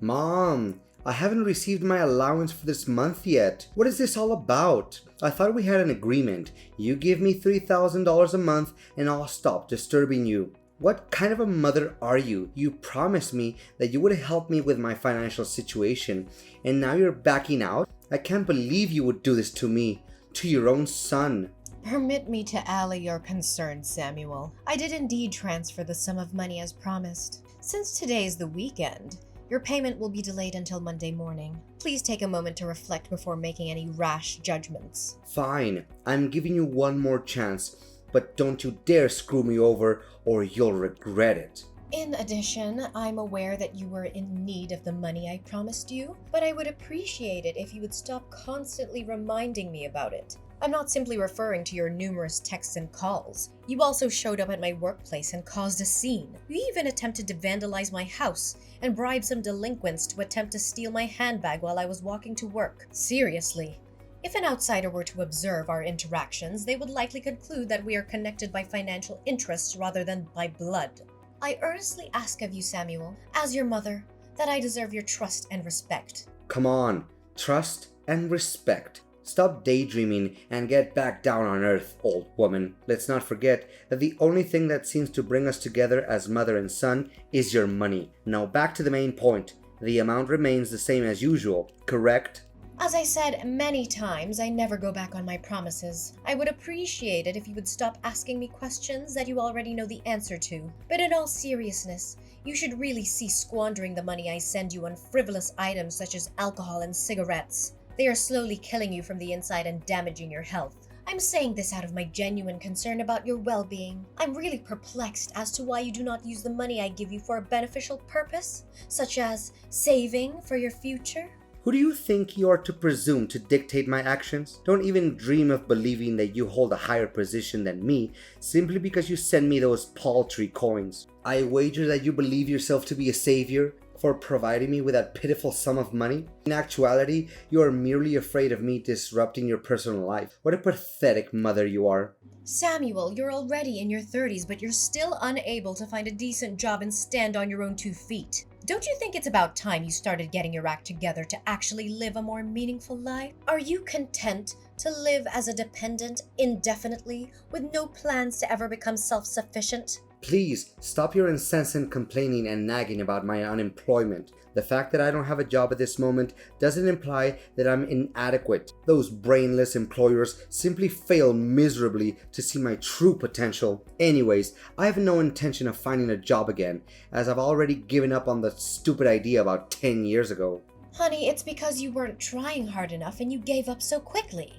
Mom, I haven't received my allowance for this month yet. What is this all about? I thought we had an agreement. You give me $3,000 a month and I'll stop disturbing you. What kind of a mother are you? You promised me that you would help me with my financial situation, and now you're backing out? I can't believe you would do this to me, to your own son. Permit me to allay your concerns, Samuel. I did indeed transfer the sum of money as promised. Since today is the weekend, your payment will be delayed until Monday morning. Please take a moment to reflect before making any rash judgments. Fine, I'm giving you one more chance, but don't you dare screw me over or you'll regret it. In addition, I'm aware that you were in need of the money I promised you, but I would appreciate it if you would stop constantly reminding me about it. I'm not simply referring to your numerous texts and calls. You also showed up at my workplace and caused a scene. You even attempted to vandalize my house and bribe some delinquents to attempt to steal my handbag while I was walking to work. Seriously. If an outsider were to observe our interactions, they would likely conclude that we are connected by financial interests rather than by blood. I earnestly ask of you, Samuel, as your mother, that I deserve your trust and respect. Come on, trust and respect. Stop daydreaming and get back down on earth, old woman. Let's not forget that the only thing that seems to bring us together as mother and son is your money. Now back to the main point. The amount remains the same as usual, correct? As I said many times, I never go back on my promises. I would appreciate it if you would stop asking me questions that you already know the answer to. But in all seriousness, you should really cease squandering the money I send you on frivolous items such as alcohol and cigarettes. They are slowly killing you from the inside and damaging your health. I'm saying this out of my genuine concern about your well-being. I'm really perplexed as to why you do not use the money I give you for a beneficial purpose, such as saving for your future. Who do you think you are to presume to dictate my actions? Don't even dream of believing that you hold a higher position than me simply because you send me those paltry coins. I wager that you believe yourself to be a savior for providing me with that pitiful sum of money. In actuality, you are merely afraid of me disrupting your personal life. What a pathetic mother you are. Samuel, you're already in your 30s, but you're still unable to find a decent job and stand on your own 2 feet. Don't you think it's about time you started getting your act together to actually live a more meaningful life? Are you content to live as a dependent indefinitely with no plans to ever become self-sufficient? Please, stop your incessant complaining and nagging about my unemployment. The fact that I don't have a job at this moment doesn't imply that I'm inadequate. Those brainless employers simply fail miserably to see my true potential. Anyways, I have no intention of finding a job again, as I've already given up on the stupid idea about 10 years ago. Honey, it's because you weren't trying hard enough and you gave up so quickly.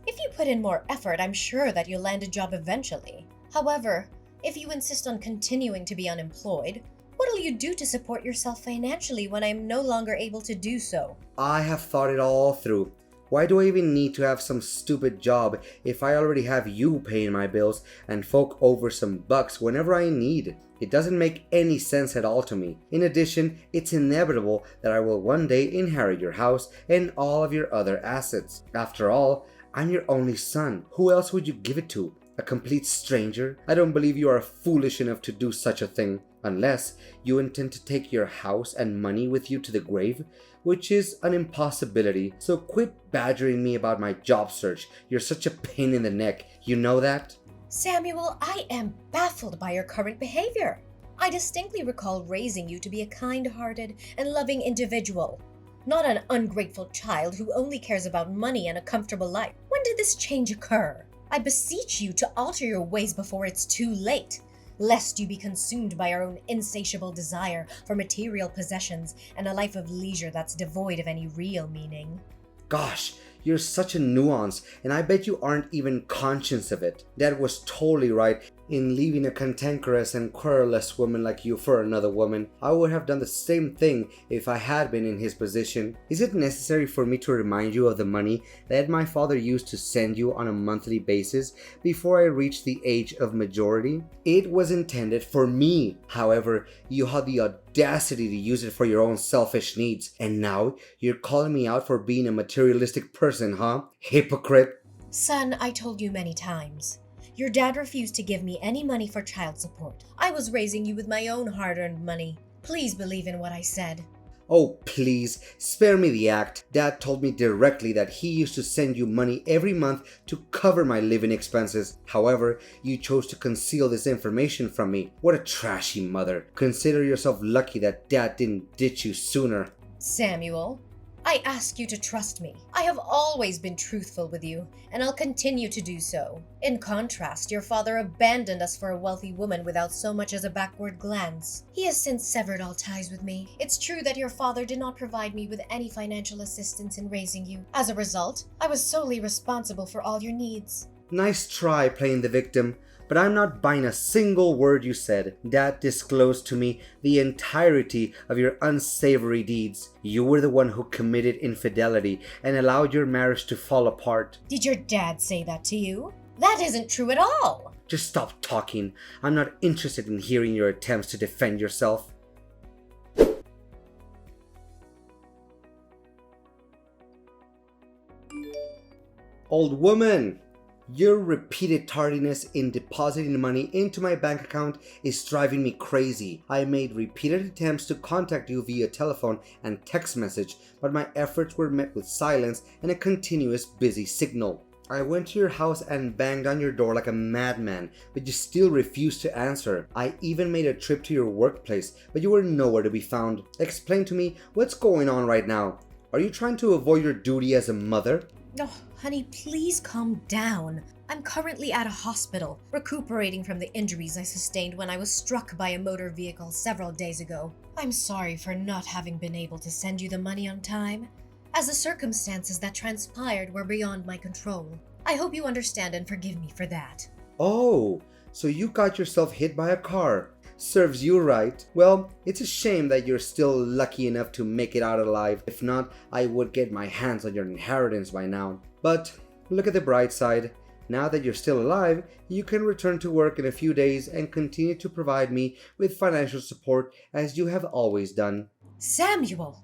If you put in more effort, I'm sure that you'll land a job eventually. However, if you insist on continuing to be unemployed, what'll you do to support yourself financially when I'm no longer able to do so? I have thought it all through. Why do I even need to have some stupid job if I already have you paying my bills and fork over some bucks whenever I need? It doesn't make any sense at all to me. In addition, it's inevitable that I will one day inherit your house and all of your other assets. After all, I'm your only son. Who else would you give it to? A complete stranger? I don't believe you are foolish enough to do such a thing, unless you intend to take your house and money with you to the grave, which is an impossibility. So quit badgering me about my job search. You're such a pain in the neck. You know that? Samuel, I am baffled by your current behavior. I distinctly recall raising you to be a kind-hearted and loving individual, not an ungrateful child who only cares about money and a comfortable life. When did this change occur? I beseech you to alter your ways before it's too late, lest you be consumed by your own insatiable desire for material possessions and a life of leisure that's devoid of any real meaning. Gosh, you're such a nuance, and I bet you aren't even conscious of it. Dad was totally right in leaving a cantankerous and querulous woman like you for another woman. I would have done the same thing if I had been in his position. Is it necessary for me to remind you of the money that my father used to send you on a monthly basis before I reached the age of majority? It was intended for me. However, you had the audacity to use it for your own selfish needs. And now you're calling me out for being a materialistic person, huh? Hypocrite. Son, I told you many times. Your dad refused to give me any money for child support. I was raising you with my own hard-earned money. Please believe in what I said. Oh, please, spare me the act. Dad told me directly that he used to send you money every month to cover my living expenses. However, you chose to conceal this information from me. What a trashy mother. Consider yourself lucky that Dad didn't ditch you sooner. Samuel, I ask you to trust me. I have always been truthful with you, and I'll continue to do so. In contrast, your father abandoned us for a wealthy woman without so much as a backward glance. He has since severed all ties with me. It's true that your father did not provide me with any financial assistance in raising you. As a result, I was solely responsible for all your needs. Nice try playing the victim, but I'm not buying a single word you said. Dad disclosed to me the entirety of your unsavory deeds. You were the one who committed infidelity and allowed your marriage to fall apart. Did your dad say that to you? That isn't true at all. Just stop talking. I'm not interested in hearing your attempts to defend yourself. Old woman! Your repeated tardiness in depositing money into my bank account is driving me crazy. I made repeated attempts to contact you via telephone and text message, but my efforts were met with silence and a continuous busy signal. I went to your house and banged on your door like a madman, but you still refused to answer. I even made a trip to your workplace, but you were nowhere to be found. Explain to me what's going on right now. Are you trying to avoid your duty as a mother? Oh, honey, please calm down. I'm currently at a hospital, recuperating from the injuries I sustained when I was struck by a motor vehicle several days ago. I'm sorry for not having been able to send you the money on time, as the circumstances that transpired were beyond my control. I hope you understand and forgive me for that. Oh, so you got yourself hit by a car. Serves you right. Well, it's a shame that you're still lucky enough to make it out alive. If not, I would get my hands on your inheritance by now. But look at the bright side. Now that you're still alive, you can return to work in a few days and continue to provide me with financial support as you have always done. Samuel!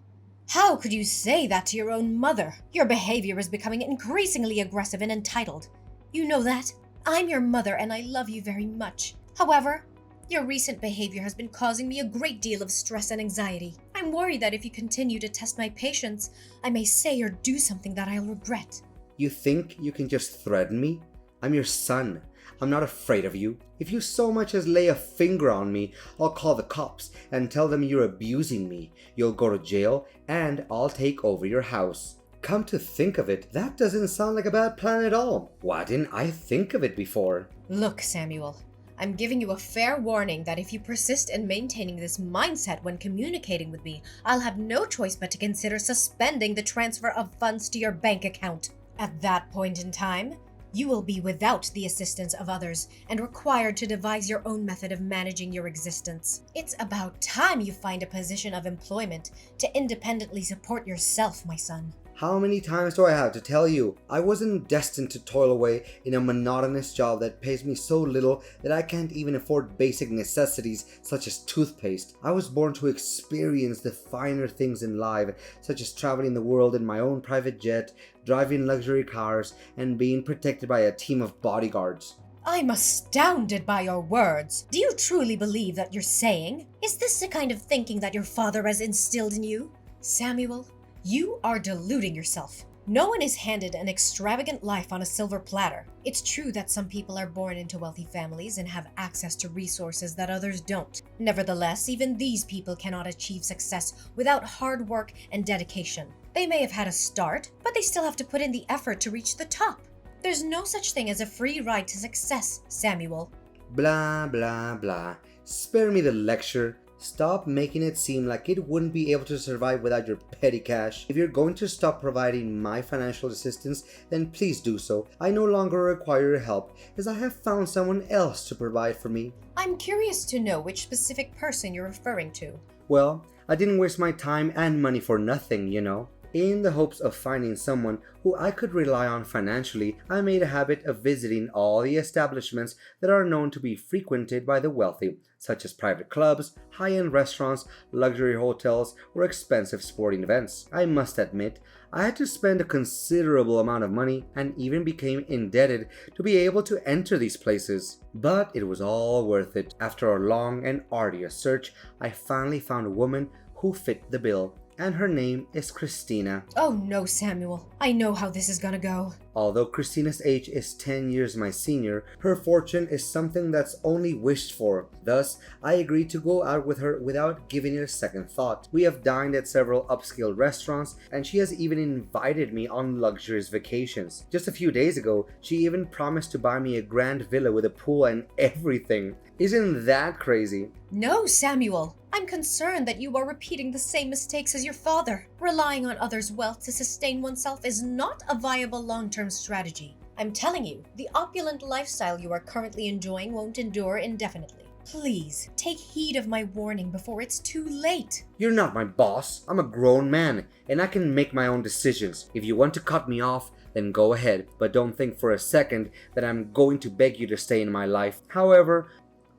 How could you say that to your own mother? Your behavior is becoming increasingly aggressive and entitled. You know that? I'm your mother and I love you very much. However, your recent behavior has been causing me a great deal of stress and anxiety. I'm worried that if you continue to test my patience, I may say or do something that I'll regret. You think you can just threaten me? I'm your son. I'm not afraid of you. If you so much as lay a finger on me, I'll call the cops and tell them you're abusing me. You'll go to jail and I'll take over your house. Come to think of it, that doesn't sound like a bad plan at all. Why didn't I think of it before? Look, Samuel, I'm giving you a fair warning that if you persist in maintaining this mindset when communicating with me, I'll have no choice but to consider suspending the transfer of funds to your bank account. At that point in time, you will be without the assistance of others and required to devise your own method of managing your existence. It's about time you find a position of employment to independently support yourself, my son. How many times do I have to tell you? I wasn't destined to toil away in a monotonous job that pays me so little that I can't even afford basic necessities such as toothpaste. I was born to experience the finer things in life, such as traveling the world in my own private jet, driving luxury cars, and being protected by a team of bodyguards. I'm astounded by your words. Do you truly believe that you're saying? Is this the kind of thinking that your father has instilled in you? Samuel, you are deluding yourself. No one is handed an extravagant life on a silver platter. It's true that some people are born into wealthy families and have access to resources that others don't. Nevertheless, even these people cannot achieve success without hard work and dedication. They may have had a start, but they still have to put in the effort to reach the top. There's no such thing as a free ride to success, Samuel. Blah, blah, blah. Spare me the lecture. Stop making it seem like it wouldn't be able to survive without your petty cash. If you're going to stop providing my financial assistance, then please do so. I no longer require your help, as I have found someone else to provide for me. I'm curious to know which specific person you're referring to. Well, I didn't waste my time and money for nothing, you know. In the hopes of finding someone who I could rely on financially, I made a habit of visiting all the establishments that are known to be frequented by the wealthy, such as private clubs, high-end restaurants, luxury hotels, or expensive sporting events. I must admit, I had to spend a considerable amount of money and even became indebted to be able to enter these places. But it was all worth it. After a long and arduous search, I finally found a woman who fit the bill. and her name is Christina. Oh no, Samuel. I know how this is gonna go. Although Christina's age is 10 years my senior, her fortune is something that's only wished for. Thus, I agreed to go out with her without giving it a second thought. We have dined at several upscale restaurants, and she has even invited me on luxurious vacations. Just a few days ago, she even promised to buy me a grand villa with a pool and everything. Isn't that crazy? No, Samuel. I'm concerned that you are repeating the same mistakes as your father. Relying on others' wealth to sustain oneself is not a viable long-term strategy. I'm telling you, the opulent lifestyle you are currently enjoying won't endure indefinitely. Please, take heed of my warning before it's too late. You're not my boss. I'm a grown man, and I can make my own decisions. If you want to cut me off, then go ahead, but don't think for a second that I'm going to beg you to stay in my life. However,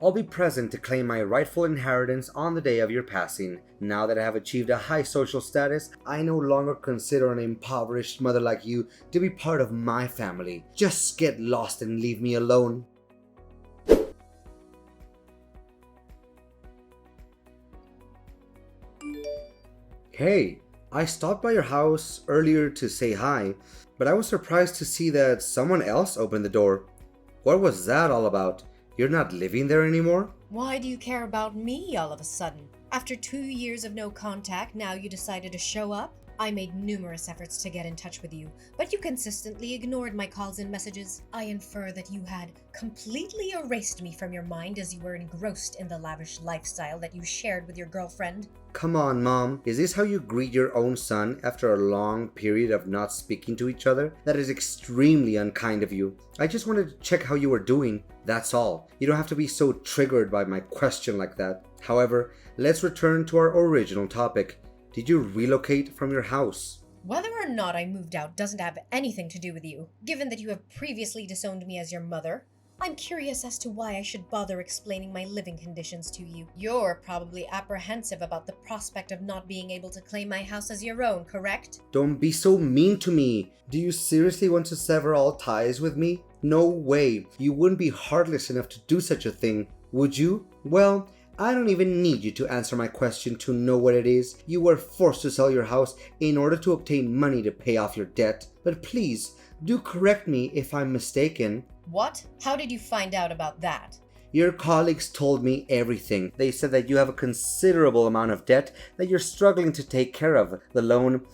I'll be present to claim my rightful inheritance on the day of your passing. Now that I have achieved a high social status, I no longer consider an impoverished mother like you to be part of my family. Just get lost and leave me alone. Hey, I stopped by your house earlier to say hi, but I was surprised to see that someone else opened the door. What was that all about? You're not living there anymore? Why do you care about me all of a sudden? After 2 years of no contact, now you decided to show up? I made numerous efforts to get in touch with you, but you consistently ignored my calls and messages. I infer that you had completely erased me from your mind as you were engrossed in the lavish lifestyle that you shared with your girlfriend. Come on, Mom. Is this how you greet your own son after a long period of not speaking to each other? That is extremely unkind of you. I just wanted to check how you were doing. That's all. You don't have to be so triggered by my question like that. However, let's return to our original topic. Did you relocate from your house? Whether or not I moved out doesn't have anything to do with you, given that you have previously disowned me as your mother. I'm curious as to why I should bother explaining my living conditions to you. You're probably apprehensive about the prospect of not being able to claim my house as your own, correct? Don't be so mean to me. Do you seriously want to sever all ties with me? No way. You wouldn't be heartless enough to do such a thing, would you? Well, I don't even need you to answer my question to know what it is. You were forced to sell your house in order to obtain money to pay off your debt. But please, do correct me if I'm mistaken. What? How did you find out about that? Your colleagues told me everything. They said that you have a considerable amount of debt that you're struggling to take care of. The loan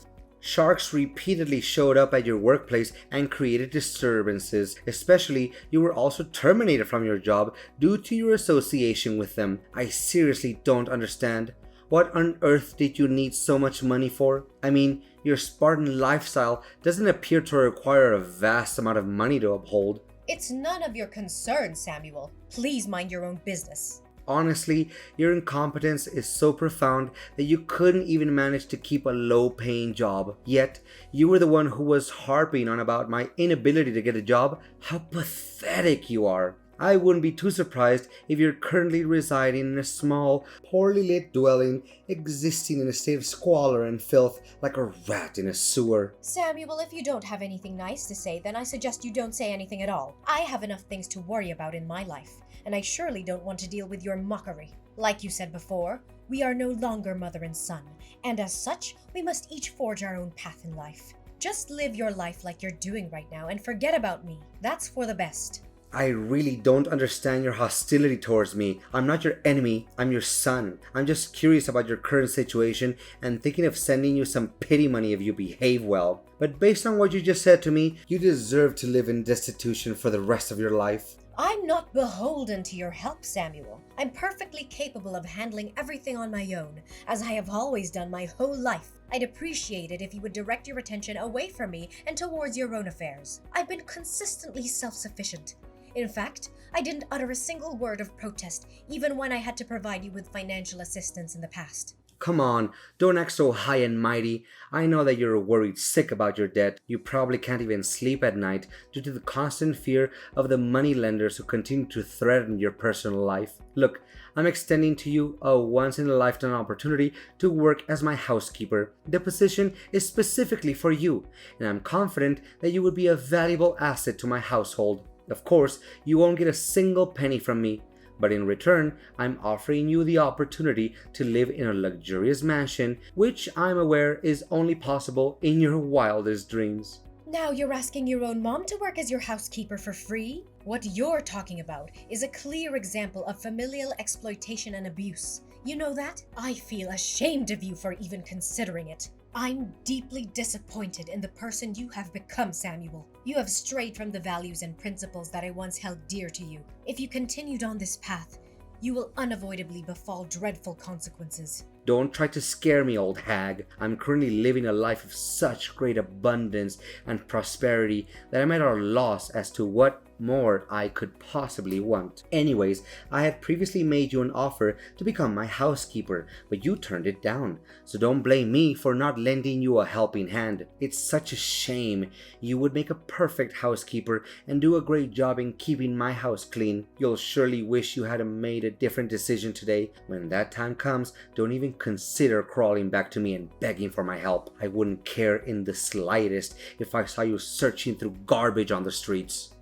sharks repeatedly showed up at your workplace and created disturbances. Especially, you were also terminated from your job due to your association with them. I seriously don't understand. What on earth did you need so much money for? I mean, your Spartan lifestyle doesn't appear to require a vast amount of money to uphold. It's none of your concern, Samuel. Please mind your own business. Honestly, your incompetence is so profound that you couldn't even manage to keep a low-paying job. Yet, you were the one who was harping on about my inability to get a job. How pathetic you are. I wouldn't be too surprised if you're currently residing in a small, poorly lit dwelling, existing in a state of squalor and filth like a rat in a sewer. Samuel, if you don't have anything nice to say, then I suggest you don't say anything at all. I have enough things to worry about in my life, and I surely don't want to deal with your mockery. Like you said before, we are no longer mother and son, and as such, we must each forge our own path in life. Just live your life like you're doing right now and forget about me. That's for the best. I really don't understand your hostility towards me. I'm not your enemy, I'm your son. I'm just curious about your current situation and thinking of sending you some pity money if you behave well. But based on what you just said to me, you deserve to live in destitution for the rest of your life. I'm not beholden to your help, Samuel. I'm perfectly capable of handling everything on my own, as I have always done my whole life. I'd appreciate it if you would direct your attention away from me and towards your own affairs. I've been consistently self-sufficient. In fact, I didn't utter a single word of protest, even when I had to provide you with financial assistance in the past. Come on, don't act so high and mighty. I know that you're worried sick about your debt. You probably can't even sleep at night due to the constant fear of the moneylenders who continue to threaten your personal life. Look, I'm extending to you a once-in-a-lifetime opportunity to work as my housekeeper. The position is specifically for you, and I'm confident that you would be a valuable asset to my household. Of course, you won't get a single penny from me, but in return, I'm offering you the opportunity to live in a luxurious mansion, which I'm aware is only possible in your wildest dreams. Now you're asking your own mom to work as your housekeeper for free? What you're talking about is a clear example of familial exploitation and abuse. You know that? I feel ashamed of you for even considering it. I'm deeply disappointed in the person you have become, Samuel. You have strayed from the values and principles that I once held dear to you. If you continued on this path, you will unavoidably befall dreadful consequences. Don't try to scare me, old hag. I'm currently living a life of such great abundance and prosperity that I'm at a loss as to what more I could possibly want. Anyways, I had previously made you an offer to become my housekeeper, but you turned it down. So don't blame me for not lending you a helping hand. It's such a shame. You would make a perfect housekeeper and do a great job in keeping my house clean. You'll surely wish you had made a different decision today. When that time comes, don't even consider crawling back to me and begging for my help. I wouldn't care in the slightest if I saw you searching through garbage on the streets.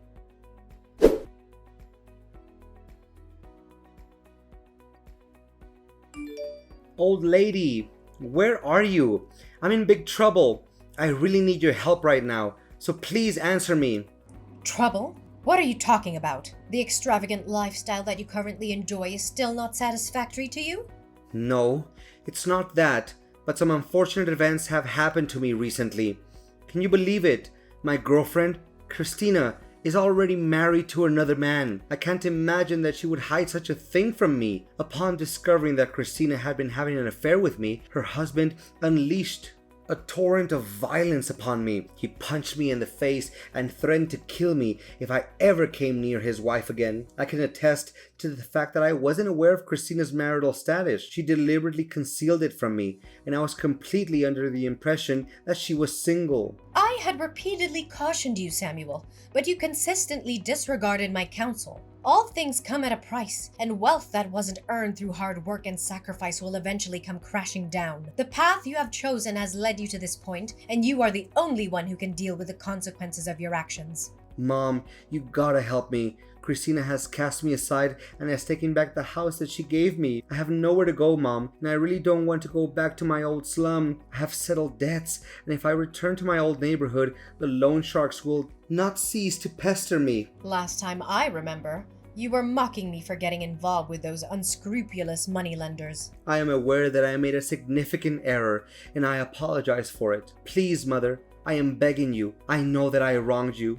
Old lady, where are you? I'm in big trouble. I really need your help right now, so please answer me. Trouble? What are you talking about? The extravagant lifestyle that you currently enjoy is still not satisfactory to you? No, it's not that, but some unfortunate events have happened to me recently. Can you believe it? My girlfriend, Christina, is already married to another man. I can't imagine that she would hide such a thing from me. Upon discovering that Christina had been having an affair with me, her husband unleashed a torrent of violence upon me. He punched me in the face and threatened to kill me if I ever came near his wife again. I can attest to the fact that I wasn't aware of Christina's marital status. She deliberately concealed it from me, and I was completely under the impression that she was single. I had repeatedly cautioned you, Samuel, but you consistently disregarded my counsel. All things come at a price, and wealth that wasn't earned through hard work and sacrifice will eventually come crashing down. The path you have chosen has led you to this point, and you are the only one who can deal with the consequences of your actions. Mom, you gotta help me. Christina has cast me aside and has taken back the house that she gave me. I have nowhere to go, Mom, and I really don't want to go back to my old slum. I have settled debts, and if I return to my old neighborhood, the loan sharks will not cease to pester me. Last time I remember, you were mocking me for getting involved with those unscrupulous moneylenders. I am aware that I made a significant error, and I apologize for it. Please, Mother, I am begging you. I know that I wronged you,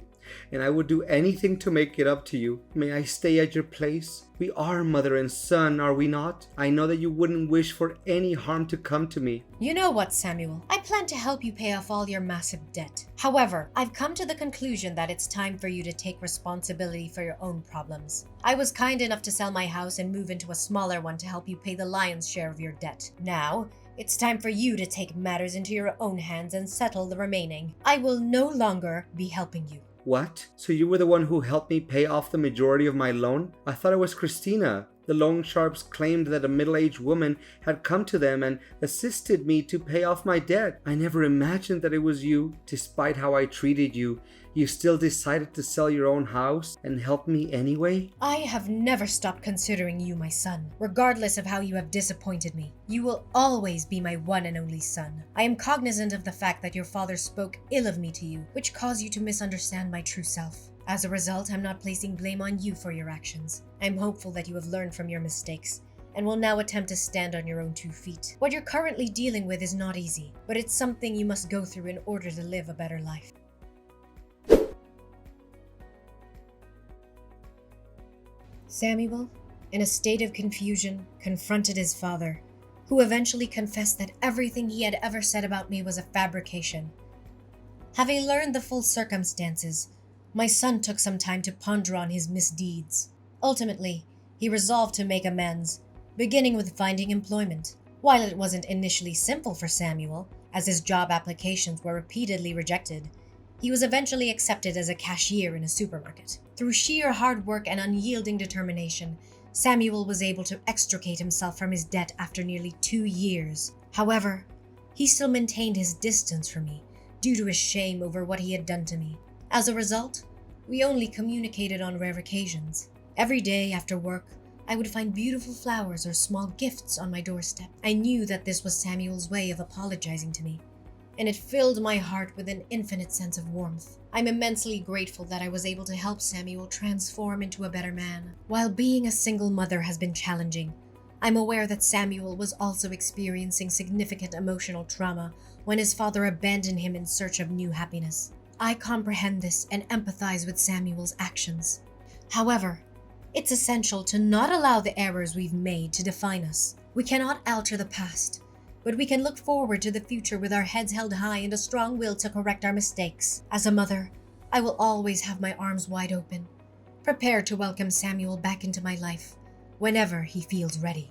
and I would do anything to make it up to you. May I stay at your place? We are mother and son, are we not? I know that you wouldn't wish for any harm to come to me. You know what, Samuel? I plan to help you pay off all your massive debt. However, I've come to the conclusion that it's time for you to take responsibility for your own problems. I was kind enough to sell my house and move into a smaller one to help you pay the lion's share of your debt. Now, it's time for you to take matters into your own hands and settle the remaining. I will no longer be helping you. What? So you were the one who helped me pay off the majority of my loan? I thought it was Christina. The loan sharks claimed that a middle-aged woman had come to them and assisted me to pay off my debt. I never imagined that it was you. Despite how I treated you, you still decided to sell your own house and help me anyway? I have never stopped considering you my son, regardless of how you have disappointed me. You will always be my one and only son. I am cognizant of the fact that your father spoke ill of me to you, which caused you to misunderstand my true self. As a result, I'm not placing blame on you for your actions. I'm hopeful that you have learned from your mistakes and will now attempt to stand on your own 2 feet. What you're currently dealing with is not easy, but it's something you must go through in order to live a better life. Samuel, in a state of confusion, confronted his father, who eventually confessed that everything he had ever said about me was a fabrication. Having learned the full circumstances, my son took some time to ponder on his misdeeds. Ultimately, he resolved to make amends, beginning with finding employment. While it wasn't initially simple for Samuel, as his job applications were repeatedly rejected, he was eventually accepted as a cashier in a supermarket. Through sheer hard work and unyielding determination, Samuel was able to extricate himself from his debt after nearly 2 years. However, he still maintained his distance from me due to his shame over what he had done to me. As a result, we only communicated on rare occasions. Every day after work, I would find beautiful flowers or small gifts on my doorstep. I knew that this was Samuel's way of apologizing to me, and it filled my heart with an infinite sense of warmth. I'm immensely grateful that I was able to help Samuel transform into a better man. While being a single mother has been challenging, I'm aware that Samuel was also experiencing significant emotional trauma when his father abandoned him in search of new happiness. I comprehend this and empathize with Samuel's actions. However, it's essential to not allow the errors we've made to define us. We cannot alter the past, but we can look forward to the future with our heads held high and a strong will to correct our mistakes. As a mother, I will always have my arms wide open, prepared to welcome Samuel back into my life whenever he feels ready.